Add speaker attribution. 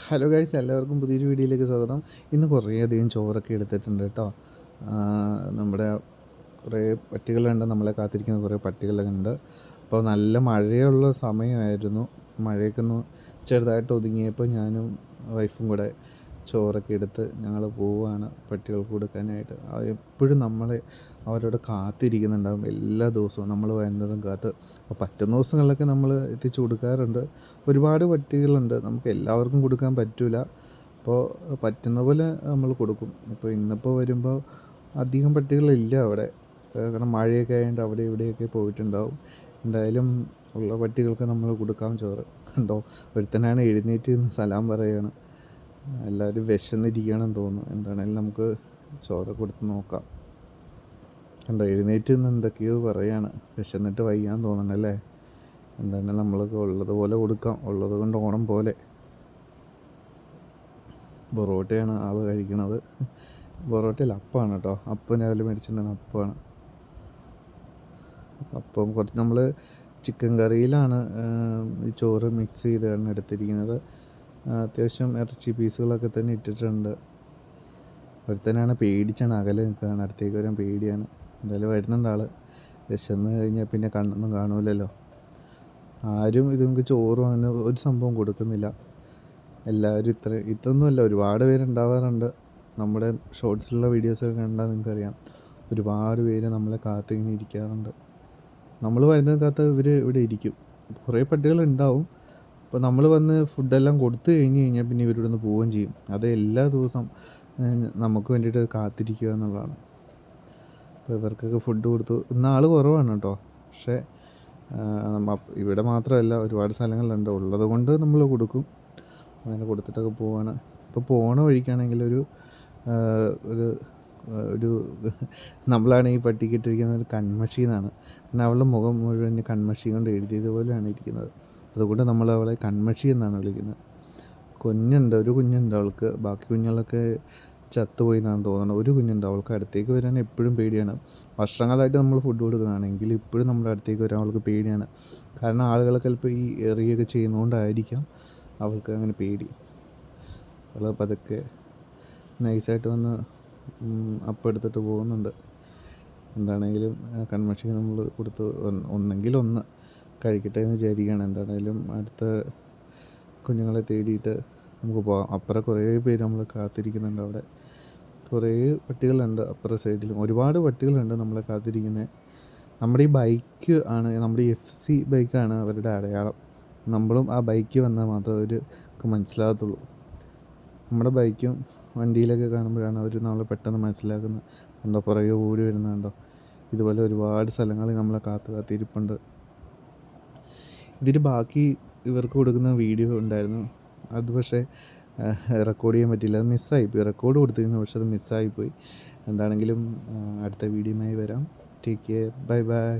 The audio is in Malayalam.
Speaker 1: ഹലോ ഗൈസ്, എല്ലാവർക്കും പുതിയൊരു വീഡിയോയിലേക്ക് സ്വാഗതം. ഇന്ന് കുറേയധികം ചോറൊക്കെ എടുത്തിട്ടുണ്ട് കേട്ടോ. നമ്മുടെ കുറേ പട്ടികളുണ്ട്, നമ്മളെ കാത്തിരിക്കുന്ന കുറേ പട്ടികളൊക്കെ ഉണ്ട്. അപ്പോൾ നല്ല മഴയുള്ള സമയമായിരുന്നു. മഴയൊക്കെ ഒന്ന് ചെറുതായിട്ട് ഒതുങ്ങിയപ്പോൾ ഞാനും വൈഫും കൂടെ ചോറൊക്കെ എടുത്ത് ഞങ്ങൾ പോവുകയാണ് പട്ടികൾക്ക് കൊടുക്കാനായിട്ട്. എപ്പോഴും നമ്മളെ അവരോട് കാത്തിരിക്കുന്നുണ്ടാകും. എല്ലാ ദിവസവും നമ്മൾ വരുന്നതും കാത്ത്. അപ്പോൾ പറ്റുന്ന ദിവസങ്ങളിലൊക്കെ നമ്മൾ എത്തിച്ചു കൊടുക്കാറുണ്ട്. ഒരുപാട് പട്ടികളുണ്ട്, നമുക്ക് എല്ലാവർക്കും കൊടുക്കാൻ പറ്റില്ല. അപ്പോൾ പറ്റുന്ന പോലെ നമ്മൾ കൊടുക്കും. ഇപ്പോൾ ഇന്നിപ്പോൾ വരുമ്പോൾ അധികം പട്ടികളില്ല അവിടെ, കാരണം മഴയൊക്കെ ആയതുകൊണ്ട് അവിടെ ഇവിടെയൊക്കെ പോയിട്ടുണ്ടാവും. എന്തായാലും ഉള്ള പട്ടികൾക്ക് നമ്മൾ കൊടുക്കാം ചോറ്. കണ്ടോ, ഒരുത്തനാണ് എഴുന്നേറ്റ് നിന്ന് സലാം പറയുകയാണ്. എല്ലാവരും വിശന്നിരിക്കുകയാണെന്ന് തോന്നുന്നു. എന്താണെങ്കിലും നമുക്ക് ചോറ് കൊടുത്ത് നോക്കാം. കണ്ടോ, എഴുന്നേറ്റ് നിന്ന് എന്തൊക്കെയോ പറയുകയാണ്. വിശന്നിട്ട് വയ്യാന്ന് തോന്നണല്ലേ. എന്താണ്, നമ്മൾക്ക് ഉള്ളതുപോലെ കൊടുക്കാം, ഉള്ളത് കൊണ്ട് ഓണം പോലെ. പൊറോട്ടയാണ് ആൾ കഴിക്കണത്. പൊറോട്ടയിൽ അപ്പമാണ് കേട്ടോ. അപ്പം രാവിലെ മേടിച്ചിട്ടുണ്ടെങ്കിൽ അപ്പമാണ്. അപ്പം കുറച്ച് നമ്മൾ ചിക്കൻ കറിയിലാണ് ഈ ചോറ് മിക്സ് ചെയ്താണ് എടുത്തിരിക്കുന്നത്. അത്യാവശ്യം ഇറച്ചി പീസുകളൊക്കെ തന്നെ ഇട്ടിട്ടുണ്ട്. ഒരുത്തനാണ് പേടിച്ചാണ് അകലെ നിൽക്കുകയാണ്, അടുത്തേക്ക് വരാൻ പേടിയാണ്. എന്തായാലും വരുന്നുണ്ട് ആൾ. വിശന്ന് കഴിഞ്ഞാൽ പിന്നെ കണ്ണൊന്നും കാണൂലല്ലോ. ആരും ഇത് നമുക്ക് ചോറും അങ്ങനെ ഒരു സംഭവം കൊടുക്കുന്നില്ല. എല്ലാവരും ഇതൊന്നുമല്ല, ഒരുപാട് പേരുണ്ടാവാറുണ്ട്. നമ്മുടെ ഷോർട്സിലുള്ള വീഡിയോസൊക്കെ കണ്ടാൽ നിങ്ങൾക്കറിയാം, ഒരുപാട് പേര് നമ്മളെ കാത്തിങ്ങനെ ഇരിക്കാറുണ്ട്. നമ്മൾ വരുന്നത് കാത്ത് ഇവർ ഇവിടെ ഇരിക്കും. കുറേ പട്ടികളുണ്ടാവും. അപ്പോൾ നമ്മൾ വന്ന് ഫുഡെല്ലാം കൊടുത്തു കഴിഞ്ഞാൽ പിന്നെ ഇവരിവിടെ നിന്ന് പോവുകയും ചെയ്യും. അത് എല്ലാ ദിവസം നമുക്ക് വേണ്ടിയിട്ട് കാത്തിരിക്കുക എന്നുള്ളതാണ്. അപ്പോൾ ഇവർക്കൊക്കെ ഫുഡ് കൊടുത്തു. ഇന്ന് ആൾ കുറവാണ് കേട്ടോ. പക്ഷേ ഇവിടെ മാത്രമല്ല, ഒരുപാട് സ്ഥലങ്ങളിലുണ്ട്. ഉള്ളത് കൊണ്ട് നമ്മൾ കൊടുക്കും. അങ്ങനെ കൊടുത്തിട്ടൊക്കെ പോവാണ്. ഇപ്പോൾ പോണ വഴിക്കാണെങ്കിൽ ഒരു ഒരു നമ്മളാണ് ഈ പട്ടിക്ക് ഇട്ടിരിക്കുന്ന ഒരു കൺമഷി എന്നാണ്. കാരണം അവളുടെ മുഖം മുഴുവൻ കൺമഷി കൊണ്ട് എഴുതിയതുപോലെയാണ് ഇരിക്കുന്നത്. അതുകൊണ്ട് നമ്മൾ അവളെ കൺമഷി എന്നാണ് വിളിക്കുന്നത്. ഒരു കുഞ്ഞുണ്ട് അവൾക്ക്. ബാക്കി കുഞ്ഞുങ്ങളൊക്കെ ചത്തുപോയി എന്നാണ് തോന്നുന്നത്. ഒരു കുഞ്ഞുണ്ട്, അവൾക്ക് അടുത്തേക്ക് വരാൻ എപ്പോഴും പേടിയാണ്. വർഷങ്ങളായിട്ട് നമ്മൾ ഫുഡ് കൊടുക്കുകയാണെങ്കിൽ ഇപ്പോഴും നമ്മുടെ അടുത്തേക്ക് വരാൻ അവൾക്ക് പേടിയാണ്. കാരണം ആളുകളൊക്കെ ചിലപ്പോൾ ഈ എറിയൊക്കെ ചെയ്യുന്നതുകൊണ്ടായിരിക്കാം അവൾക്ക് അങ്ങനെ പേടി. അവൾ പതുക്കെ നൈസായിട്ട് വന്ന് അപ്പം എടുത്തിട്ട് പോകുന്നുണ്ട്. എന്താണെങ്കിലും കൺമഷിക്ക് നമ്മൾ കൊടുത്ത് ഒന്നെങ്കിൽ ഒന്ന് കഴിക്കട്ടെ എന്ന് വിചാരിക്കുകയാണ്. എന്താണെങ്കിലും അടുത്ത കുഞ്ഞുങ്ങളെ തേടിയിട്ട് നമുക്ക് പോകാം. അപ്പുറം കുറേ പേര് നമ്മൾ കാത്തിരിക്കുന്നുണ്ട്. അവിടെ കുറേ പട്ടികളുണ്ട്. അപ്പുറം സൈഡിലും ഒരുപാട് പട്ടികളുണ്ട് നമ്മളെ കാത്തിരിക്കുന്നത്. നമ്മുടെ ഈ ബൈക്ക് ആണ്, നമ്മുടെ FC ബൈക്കാണ് അവരുടെ അടയാളം. നമ്മളും ആ ബൈക്ക് വന്നാൽ മാത്രമേ അവർക്ക് മനസ്സിലാകത്തുള്ളൂ. നമ്മുടെ ബൈക്കും വണ്ടിയിലൊക്കെ കാണുമ്പോഴാണ് അവർ നമ്മളെ പെട്ടെന്ന് മനസ്സിലാക്കുന്നത്. കണ്ടോ, പുറകെ ഓടി വരുന്നുണ്ടോ. ഇതുപോലെ ഒരുപാട് സ്ഥലങ്ങളിൽ നമ്മളെ കാത്തിരിപ്പുണ്ട്. ഇതിന് ബാക്കി ഇവർക്ക് കൊടുക്കുന്ന വീഡിയോ ഉണ്ടായിരുന്നു. അത് പക്ഷേ റെക്കോർഡ് ചെയ്യാൻ പറ്റില്ല. അത് മിസ്സായിപ്പോയി. റെക്കോർഡ് കൊടുത്തിരുന്നു, പക്ഷെ അത് മിസ്സായിപ്പോയി. എന്താണെങ്കിലും അടുത്ത വീഡിയോയുമായി വരാം. Take care. Bye bye.